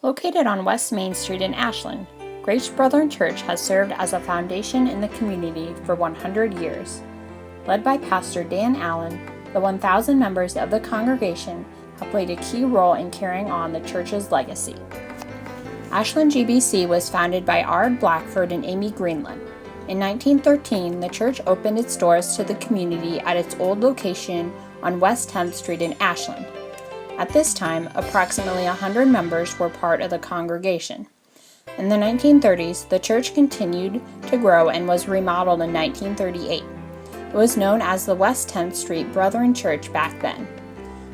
Located on West Main Street in Ashland, Grace Brethren Church has served as a foundation in the community for 100 years. Led by Pastor Dan Allen, the 1,000 members of the congregation have played a key role in carrying on the church's legacy. Ashland GBC was founded by Ard Blackford and Amy Greenland. In 1913, the church opened its doors to the community at its old location on West 10th Street in Ashland. At this time, approximately 100 members were part of the congregation. In the 1930s, the church continued to grow and was remodeled in 1938. It was known as the West 10th Street Brethren Church back then.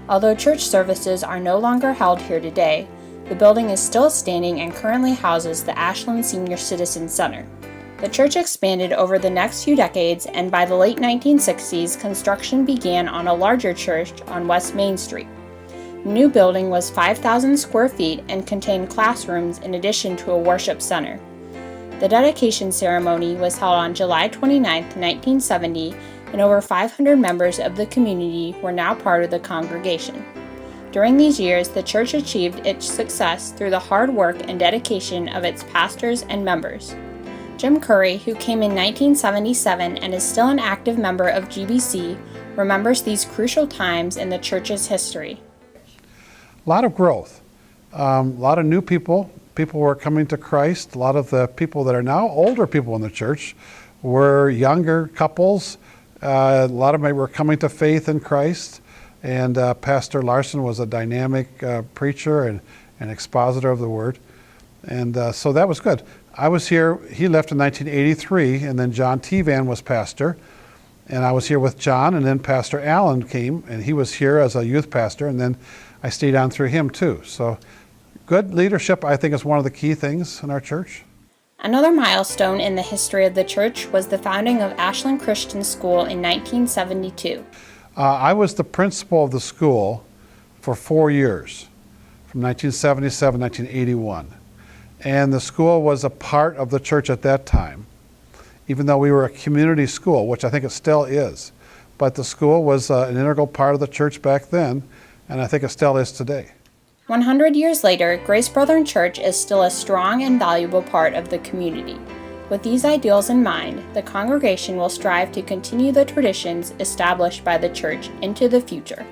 Although church services are no longer held here today, the building is still standing and currently houses the Ashland Senior Citizen Center. The church expanded over the next few decades, and by the late 1960s, construction began on a larger church on West Main Street. The new building was 5,000 square feet and contained classrooms in addition to a worship center. The dedication ceremony was held on July 29, 1970, and over 500 members of the community were now part of the congregation. During these years, the church achieved its success through the hard work and dedication of its pastors and members. Jim Curry, who came in 1977 and is still an active member of GBC, remembers these crucial times in the church's history. A lot of growth, a lot of new people were coming to Christ. A lot of the people that are now older people in the church were younger couples. A lot of them were coming to faith in Christ. And Pastor Larson was a dynamic preacher and expositor of the Word. And so that was good. I was here, he left in 1983, and then John Tevan was pastor. And I was here with John, and then Pastor Allen came, and he was here as a youth pastor, and then I stayed on through him too. So good leadership, I think, is one of the key things in our church. Another milestone in the history of the church was the founding of Ashland Christian School in 1972. I was the principal of the school for 4 years, from 1977 to 1981. And the school was a part of the church at that time, even though we were a community school, which I think it still is. But the school was an integral part of the church back then, and I think it still is today. 100 years later, Grace Brethren Church is still a strong and valuable part of the community. With these ideals in mind, the congregation will strive to continue the traditions established by the church into the future.